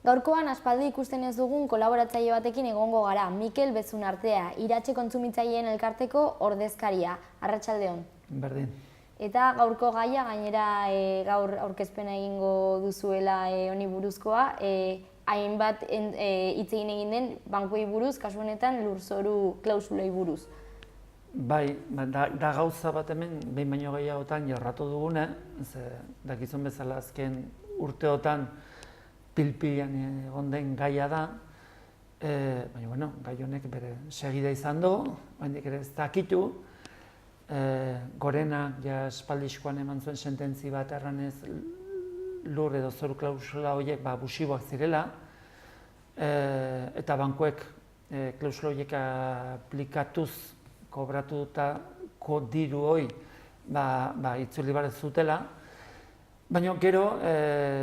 Gaurkoan aspaldi ikusten ez dugun kolaboratzaile batekin egongo gara, Mikel Bezunartea, Iratxe kontsumitzaileen elkarteko ordezkaria. Arratsaldeon. Berdin. Eta gaurko gaia, gainera gaur aurkezpena egingo duzuela honi buruzkoa, hainbat hitz egin den bankuei buruz, kasu honetan lurzoru klausulei buruz. Bai, da gauza bat hemen, behin baino gehiagotan jorratu dugune, dakizun bezala azken urteotan pil-pilan egon den gaia da, baina, bueno, gai honek bere segida izan du, oraindik ere ez dakitu, Gorenak ja espaldizkoan eman zuen sententzi bat erranez lur edo zoru klausula horiek abusiboak zirela, eta bankuek klausula horiek aplikatuz kobratutako diru hori itzuli behar zutela, baina gero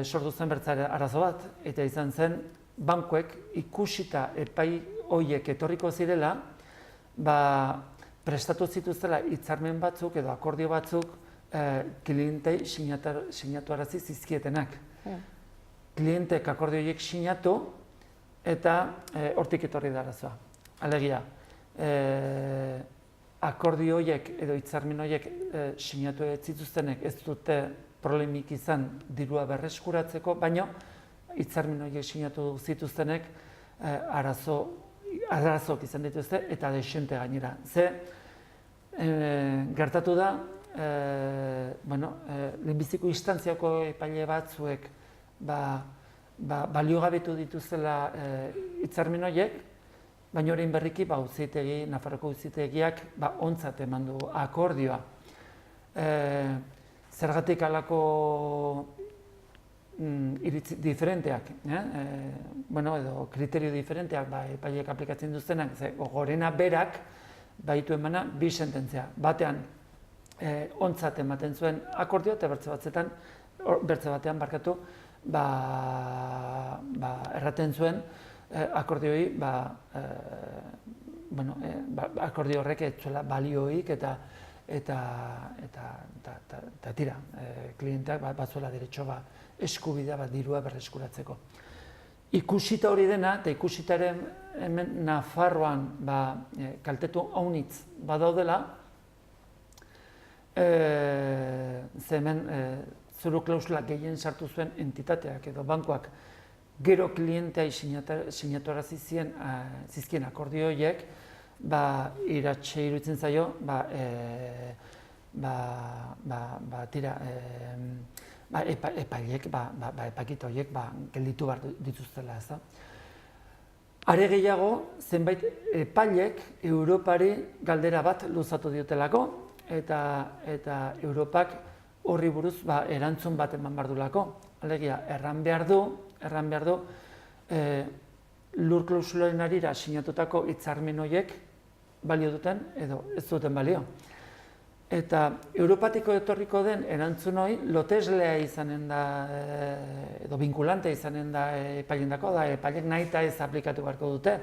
sortu zen bertzare arazo bat, eta izan zen bankuek ikusita epai horiek etorriko zirela, prestatu zituztela hitzarmen batzuk edo akordio batzuk klientei sinatuarazi zizkietenak. Klientek akordio horiek sinatu eta hortik etorri da arazoa. Alegia, akordio horiek edo hitzarmen horiek sinatu ez zituztenek ez dute problemik izan dirua berreskuratzeko, baina hitzarmen horiek sinatu zituztenek arazok izan dituzte eta desente gainera. Ze gertatu da, lehenbiziko instantziako epaile batzuek baliogabetu dituzela hitzarmen horiek, baina orain berriki Nafarroako auzitegiak ontzat eman du akordioa. Zergatik halako iritzi diferenteak, edo kriterio diferenteak epaileek aplikatzen duztenak, Gorena berak baitu emana bi sententzia. Batean ontzat ematen zuen akordioa eta bertze batean barkatu erraten zuen akordioi akordio horrek ez zuela balioik eta tira, klienteak batzuela derecho eskubidea dirua berreskuratzeko. Ikusita hori dena, eta ikusita ere hemen Nafarroan kaltetu haunitz badaudela, ze hemen zoru klausula gehien sartu zuen entitateak edo bankuak gero klienteai sinatuarazi zizkien akordio horiek, Iratxe iruditzen zaio, epaileek, epakita horiek gelditu behar dituztela, ez da. Are gehiago, zenbait epailek Europari galdera bat luzatu diotelako, eta Europak horri buruz erantzun bat eman behar duelako. Alegia, erran behar du, lur klausularen arira sinatutako hitzarmen horiek balio duten edo ez duten balio. Eta Europatiko etorriko den erantzun hori loteslea izanen da, edo vinkulante izanen da epailendako, epailek nahi eta ez aplikatu beharko dute.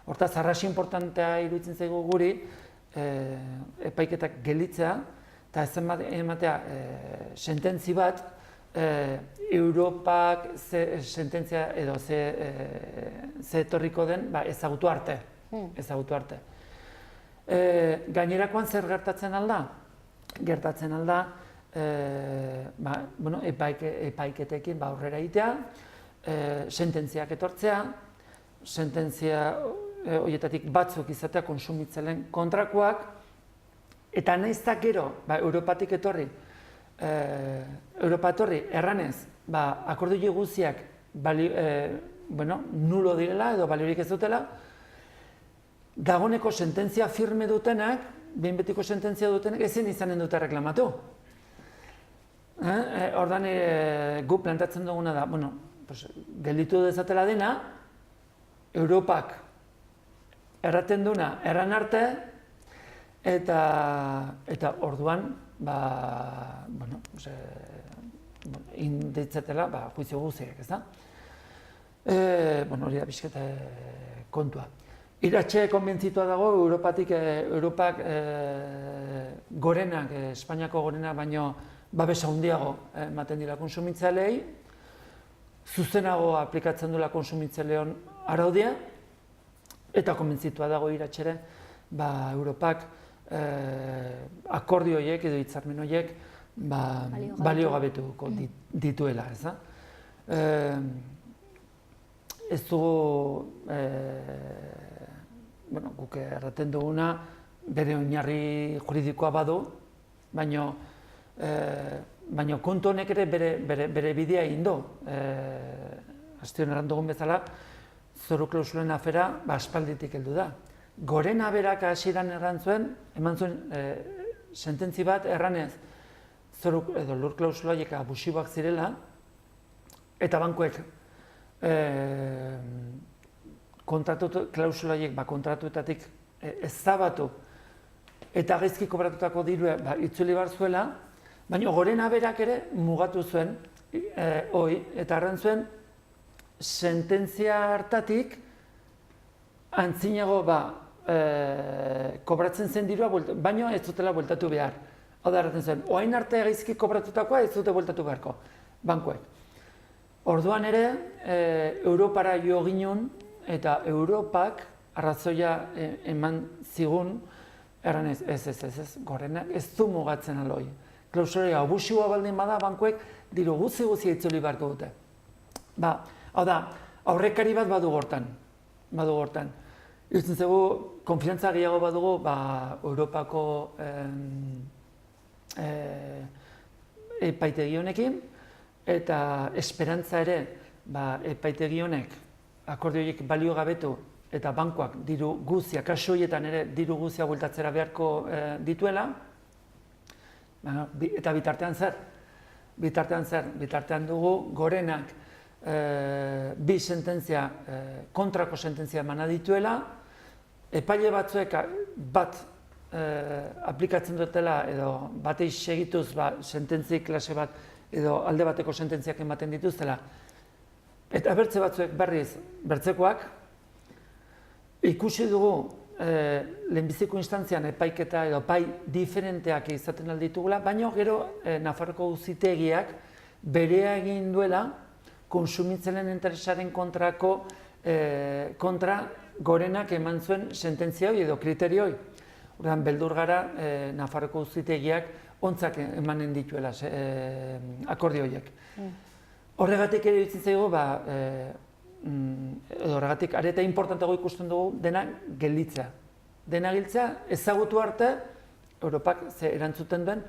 Hortaz, arras importantea iruditzen zaigu guri epaiketak gelditzea, eta ez ematea sententzi bat, Europak sententzia edo ze etorriko den ezagutu arte. Gainerakoan zer gertatzen alda? Gertatzen alda epaiketekin aurrera egitea, sententziak etortzea, sententzia horietatik batzuk izatea kontsumitzaileen kontrakoak, eta nahiz eta gero Europatik etorri, erranez, akordio guztiak nulo direla edo baliorik ez dutela, dagoeneko sententzia firme dutenak, behin betiko sententzia dutenak, ezin izanen dute reklamatu. Ordan gu plantatzen duguna da, gelditu dezatela dena, Europak erraten duna erran arte, eta orduan, inditzatela juizio guztiak, ez da? Hori da pixketa kontua. Iratxe konbentzitua dago, Europak Gorenak, Espainiako Gorenak baino babesa handiago ematen dira kontsumitzaileei, zuzenago aplikatzen duela konsumitzaileon araudia, eta konbentzitua dago iratxeren, Europak akordio horiek edo hitzarmen horiek baliogabetuko dituela, ez da? Ez dugu, guk erraten duguna, bere oinarri juridikoa badu, baina kontu honek ere bere bidea egin du. Astion erran dugun bezala, zoru klausulen afera aspalditik heldu da. Gorena berak hasieran eman zuen sententzi bat erranez zoru edo lur klausula horiek abusiboak zirela, eta bankuek klausula horiek kontratuetatik ezabatu eta gaizki kobratutako dirua itzuli behar zuela, baina gorena berak ere mugatu zuen eta erran zuen sententzia hartatik antzinago kobratzen zen dirua, baina ez zutela bueltatu behar. Hau da erraten zuen, oain arte gaizki kobratutakoa ez zute bueltatu beharko, bankuek. Orduan ere, Europara jo ginen, eta Europak arrazoia eman zigun, erran ez, gorena ez du mugatzen aloi. Klausura abusiboa baldin bada, bankuek diru guzi itzuli beharko dute. Hau da, aurrekari bat badu gortan. Irutzen zego, konfiantza gehiago badugu Europako epaitegi honekin, eta esperantza ere epaitegi honek akordio horiek baliogabetu eta bankuak diru guzia, kasu horietan ere diru guzia bueltatzera beharko dituela, eta bitartean zer? Bitartean dugu gorenak bi sententzia, kontrako sententzia emana dituela, epaile batzuek bat aplikatzen dutela edo batei segituz sententzi klase bat edo alde bateko sententziak ematen dituztela. Eta bertze batzuek berriz bertzekoak, ikusi dugu lehenbiziko instantzian epaiketa edo epai diferenteak izaten alditugula, baina gero Nafarroko Auzitegiak berea egin duela konsumitzaileen interesaren kontra gorenak eman zuen sententzia hori edo kriterioi. Horren, beldur gara Nafarroko Auzitegiak ontzak emanen dituela akordio horiek. Horregatik ere ditzen zaigu, horregatik areta importantago ikusten dugu dena gelditzea. Dena gelditzea ezagutu arte Europak erantzuten duen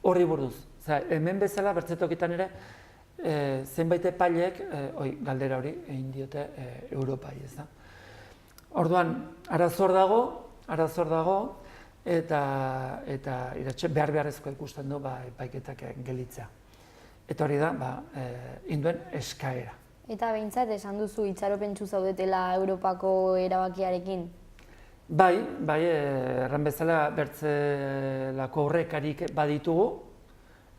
horri buruz. Hemen bezala bertzetokitan ere zenbait epailek galdera hori egin diote Europai, ez da. Orduan, arazor dago, eta iratxe behar-beharrezkoa ikusten du epaiketak gelditzea. Eta hori da, induen eskaera. Eta behintzat, esan duzu itxaropentsu zaudetela Europako erabakiarekin? Bai, erran bezala bertzelako aurrekarik baditugu,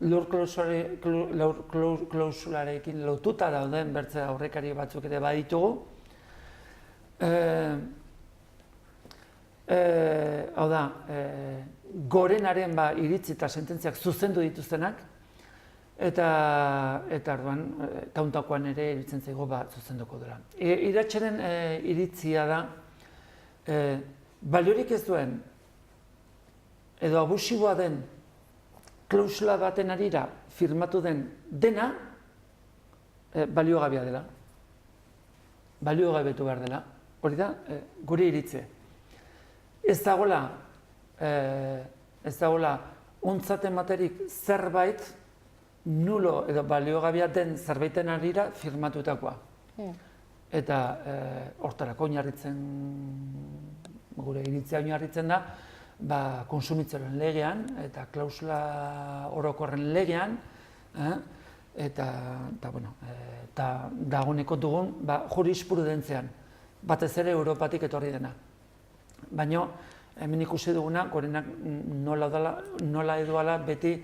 lur klausularekin lotuta dauden bertze aurrekari batzuk ere baditugu. Hau da, gorenaren iritzi eta sententziak zuzendu dituztenak, eta orduan, tauntakoan ere iritzen zaigu zuzenduko dela. Iratxeren iritzia da, baliorik ez duen, edo abusiboa den, klausula baten arira firmatu den dena, baliogabea dela. Baliogabetu behar dela. Hori da, gure iritze. Ez dagoela ontzat ematerik zerbait nulo edo baliogabea den zerbaiten arira firmatutakoa. Eta hortarako oinarritzen, gure iritzia oinarritzen da, konsumitzaileen legean eta klausula orokorren legean, eta dagoeneko dugun jurisprudentzian, batez ere Europatik etorri dena. Baina, hemen ikusi duguna, gorenak nola edoala beti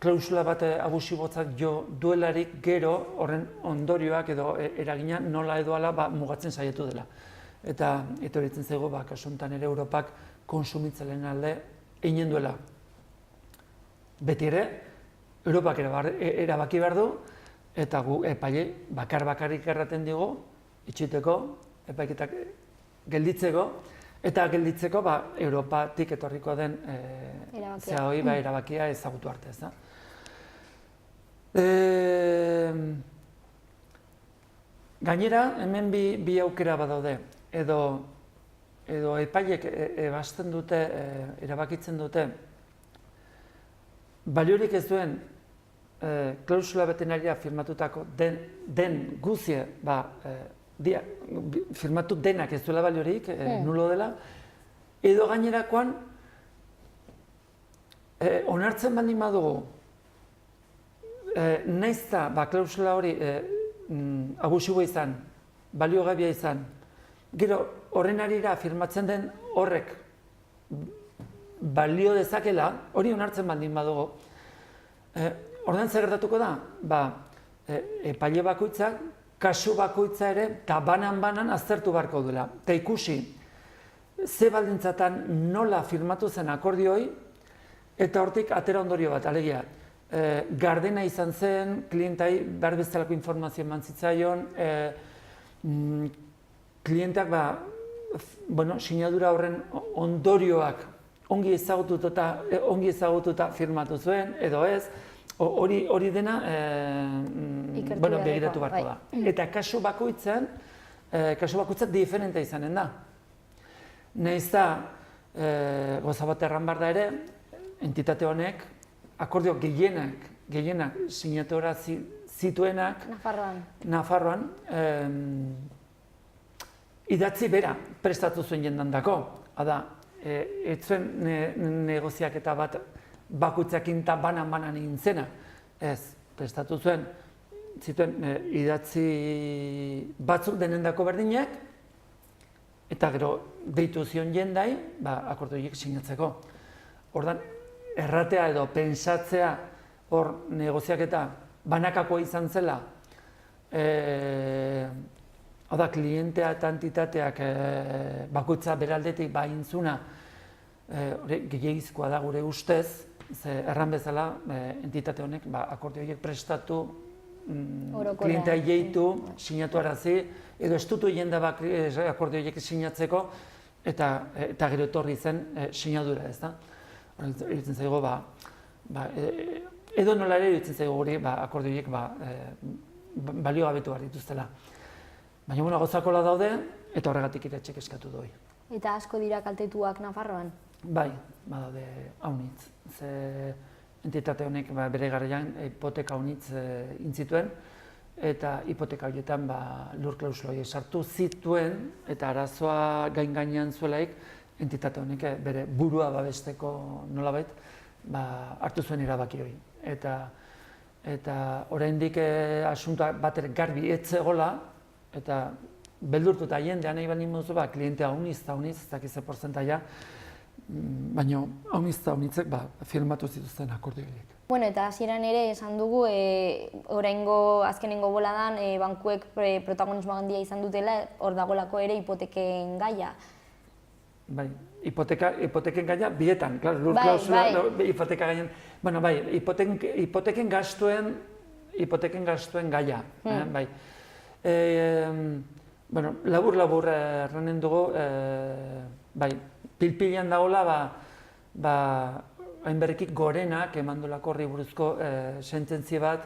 klausula bat abusibotzat jo duelarik gero horren ondorioak edo eragina nola edoala mugatzen saiatu dela. Eta etoritzen zaigu, kasuntan ere Europak konsumitzaileen alde egin duela. Beti ere, Europak erabaki behar du, eta gu epaile bakarrik erraten digu, itxiteko, epaiketak gelditzeko, eta gelditzeko Europatik etorriko den erabakia ezagutu arte, ez da. Gainera, hemen bi aukera badaude, edo epailek ebasten dute, erabakitzen dute, baliorik ez duen klausula veterinaria firmatutako den guzie, firmatu denak ez duela baliorik, nulo dela, edo gainerakoan onartzen baldin badugu, nahiz eta klausula hori abusiboa izan, baliogabea izan, gero horren arira firmatzen den horrek balio dezakela, hori onartzen baldin badugu, ordan zer gertatuko da? Epaile bakoitzak, kasu bakoitza ere, eta banan aztertu beharko duela. Eta ikusi, ze baldintzatan nola firmatu zen akordioi, eta hortik atera ondorio bat, alegia. Gardena izan zen, klientai behar bezalako informazio eman zitzaion, klientak sinadura horren ondorioak ongi ezagututa firmatu zuen, edo ez, hori dena begiratu beharko da. Eta kasu bakoitzak diferente izanen da. Nahiz da, gauza bat erran behar da ere, entitate honek, akordio gehienak sinatura zituenak Nafarroan, idatzi bera prestatu zuen jendandako. Hada, ez zuen negoziaketa bat bakoitzakin eta banan egin zena. Ez, prestatu zuen, zituen idatzi batzuk denendako berdinak, eta gero deitu zion jendai, akordioiek sinatzeko. Ordan, erratea edo pentsatzea hor negoziaketa banakakoa izan zela, hau da, klientea eta entitateak bakoitza beraldetik intzuna gehiagizkoa da gure ustez, erran bezala entitate honek akordioiek prestatu, klientea jeitu, sinatu arazi, edo estutu jende akordioiek sinatzeko, eta gero etorri zen sinadura, ez da? Iruditzen zaigu, edo nola ere iruditzen zaigu guri akordioiek balio gabetu behar dituztela. Baina gauzakola daude, eta horregatik iratxek eskatu doi. Eta asko dira kaltetuak Nafarroan? Bai, badaude haunitz. Entitate honek bere garaian hipoteka haunitz intzituen, eta hipoteka horietan lur klausula horiek sartu zituen, eta arazoa gainean zuelaik, entitate honek bere burua babesteko nolabait hartu zuen erabaki hori. Eta oraindik asuntoa bat garbi ez zegoela, eta beldurtuta jendea nahi baldin moduzu, klientea hauniz, ez dakiz ze portzentaia, baina haunitzek firmatu zituzten akordio horiek. Bueno, eta hasieran ere esan dugu, oraingo azkenengo boladan bankuek protagonismo handia izan dutela, hor dagolako ere hipoteken gaia. Bai, hipoteken gaia bietan, lur klausula, hipoteka gaian, hipoteken gastuen gaia, bai. Labur erranen dugu, pilpilean dagoela, hainberrikik gorenak emandolako horri buruzko sententzie bat,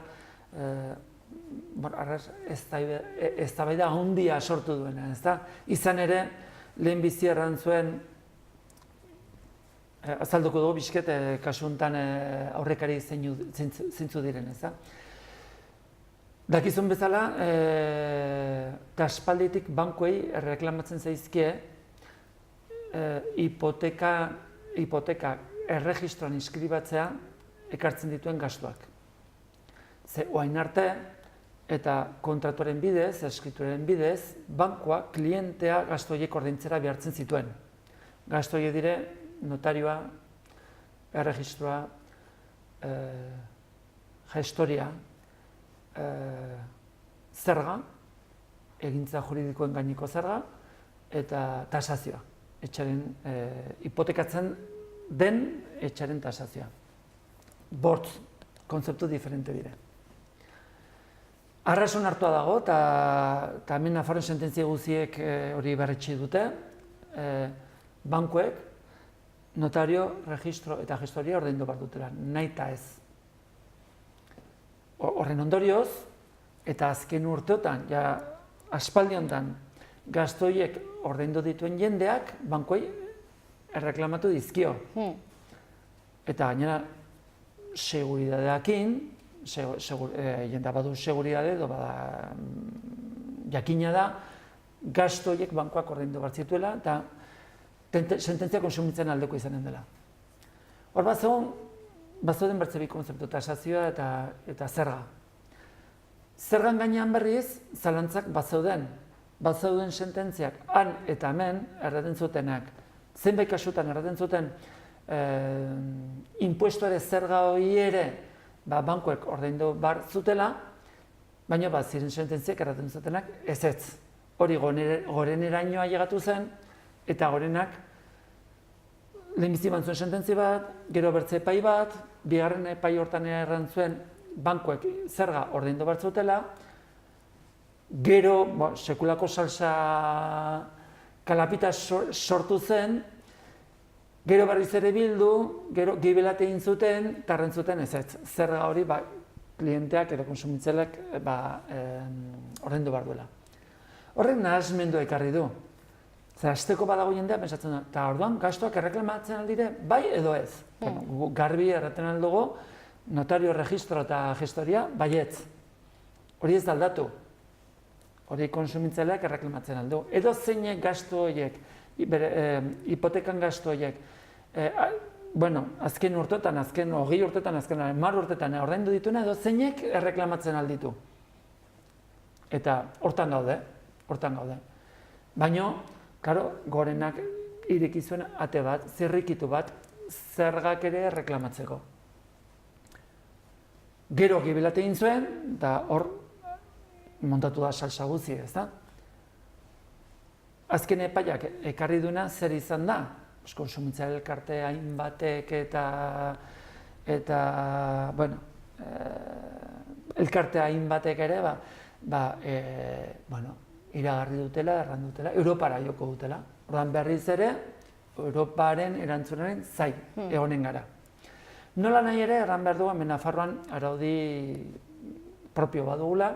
eztabaida handia sortu duena, ezta? Izan ere, lehen bizi erran zuen, azalduko dugu bizket, kasu honetan aurrekari zeintzu diren, ezta? Dakizun bezala, eta aspalditik bankuei erreklamatzen zaizkie hipoteka erregistroan inskribatzea ekartzen dituen gastuak. Ze orain arte eta kontratuaren bidez, eskrituaren bidez, bankua klientea gastu horiek ordaintzera behartzen zituen. Gastu horiek dire notarioa, erregistroa, gestoria, zerga, egintza juridikoen gaineko zerga, eta tasazioa. Hipotekatzen den etxaren tasazioa. Bortz, kontzeptu diferente dire. Arrason hartua dago, eta hemen Nafarroan sententzia guziek hori berretsi dute, bankuek, notario, registro eta gestoria ordaindu behar dutela, nahi eta ez. Horren ondorioz, eta azken urteotan, ja aspaldi honetan, gastoiek ordaindu dituen jendeak, bankuei erreklamatu dizkio. Eta gainera, seguridadeakin, jendea badu seguridade edo bada jakina da, gastoiek bankuak ordaindu behar zituela eta sententzia konsumitzen aldeko izanen dela. Hor bazeuden bertze bi kontzeptu, tasazioa eta zerga. Zergan gainean berriz, zalantzak bazeuden sententziak han eta hemen erraten zutenak. Zenbait kasutan erraten zuten impuestoare zerga hori ere bankuek ordaindu behar zutela, baina ziren sententziak erraten zutenak ez. Hori gorenerainoa llegatu zen, eta gorenak lehenbizi bantzuen sententzi bat, gero bertze epai bat, bigarren epai hortan erran zuen bankuek zerga ordaindu behar zutela, gero sekulako salsa kalapita sortu zen, gero berriz ere bildu, gero gibelate egin zuten, eta erran zuten ez. Zerga hori klienteak edo konsumitzailek ordaindu behar duela. Horrek nahasmendua ekarri du. Azteko badago jendea pentsatzen da, eta orduan gastuak erreklamatzen aldire, bai edo ez. Garbi erraten aldugu, notario, registro eta gestoria, baietz. Hori ez da aldatu. Hori konsumitzaileak erreklamatzen aldu. Edo zeinek gastu horiek, hipotekan gastu horiek, azken urtetan, azken 20 urtetan, azken 10 urtetan ordaindu dituena, edo zeinek erreklamatzen alditu. Eta hortan gaude. Baina, gorenak ireki zuen ate bat, zirrikitu bat, zergak ere erreklamatzeko. Gero gibelate egin zuen, eta hor montatu da salsa guzi, ez da? Azken epaiak ekarri duena zer izan da? Konsumitzaile elkarte hainbatek eta elkarte hainbatek ere, iragarri dutela, erran dutela, Europara joko dutela. Orduan berriz ere, Europaren erantzunaren zai egonen gara. Nola nahi ere, erran behar dugu, Nafarroan araudi propio badugula,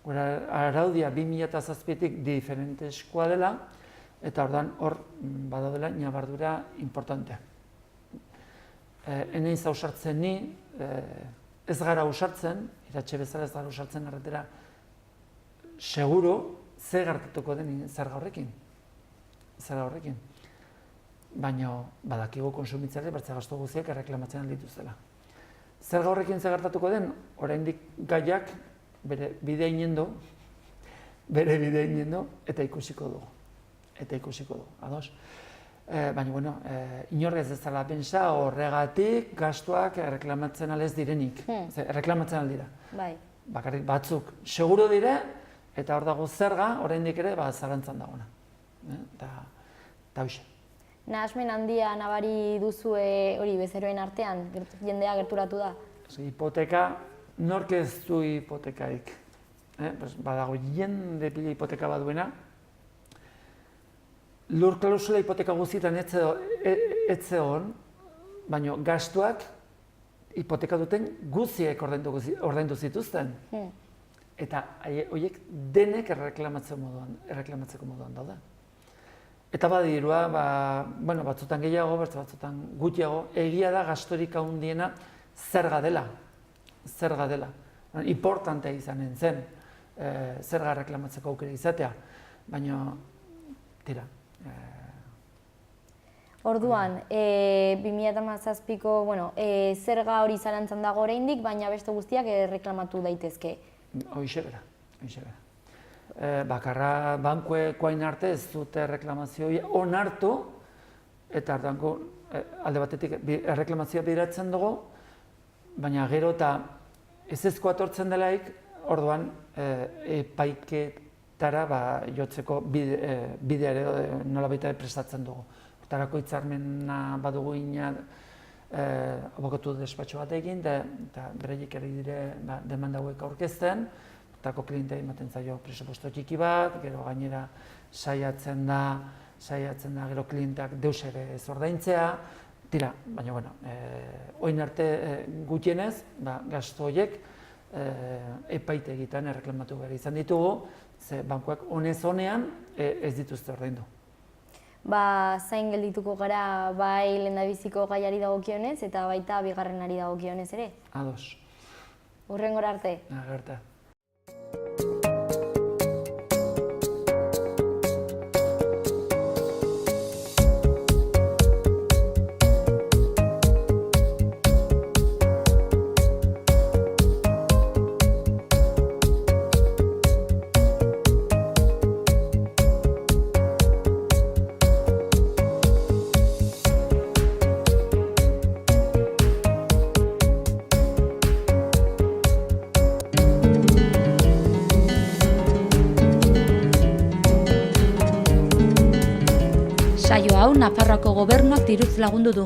araudia 2007-tik diferenteskoa dela, eta orduan hor badaudela ñabardura importantea. Eneiz ausartzen ni, ez gara ausartzen, iratxe bezala ez gara ausartzen erretera, seguro, ze gertatuko den zerga horrekin. Baina badakigu konsumitzaile bertze gastu guziak erreklamatzen aldituzela. Zerga horrekin ze gertatuko den, oraindik gaiak bere bidea inendo, eta ikusiko dugu. Ados? Baina, inorrez ez dela pentsa horregatik gastuak erreklamatzen alez direnik. Erreklamatzen aldira. Bakarrik batzuk seguro dire, eta hor dago zerga, oraindik ere, zalantzan dagoena. Eta hoxe. Nahasmen handia nabari duzue hori bezeroen artean, jendea gerturatu da? Hipoteka, nork ez du hipotekarik. Badago jende pila hipoteka baduena. Lur klausula hipoteka guztietan ez zegoen, baina gastuak hipoteka duten guziek ordaindu zituzten. Eta horiek denek erreklamatzeko moduan daude. Eta badirua, batzutan gehiago, batzutan gutxiago, egia da gastorik handiena zerga dela. Importantea izanen zen, zerga erreklamatzeko aukera izatea, baina, tira. Orduan, 2017ko, zerga hori zalantzan dago oraindik, baina beste guztiak erreklamatu daitezke. Hoixe bera. Bakarra bankuekoain arte ez dute erreklamazioa onartu, eta alde batetik erreklamazioa bideratzen dugu, baina gero eta ezezkoa etortzen delaik, orduan epaiketara jotzeko bidea ere nola baita prestatzen dugu. Hortarako hitzarmena badugu abokatu despatxo bat egin, eta bereiek ere dire demanda hauek aurkezten, bertako klientea ematen zaio presupuesto txiki bat, gero gainera saiatzen da gero klienteak deus ere ez ordaintzea, tira, baina bueno, orain arte gutxienez, gastu horiek epaitegietan erreklamatu behar izan ditugu, ze bankuak honez honean ez dituzte ordaindu. Zain geldituko gara bai lehendabiziko gaiari dagokionez eta baita bigarrenari dagokionez ere. Ados. Hurrengora arte. Agerta. Saio hau Nafarroako Gobernuak diruz lagundu du.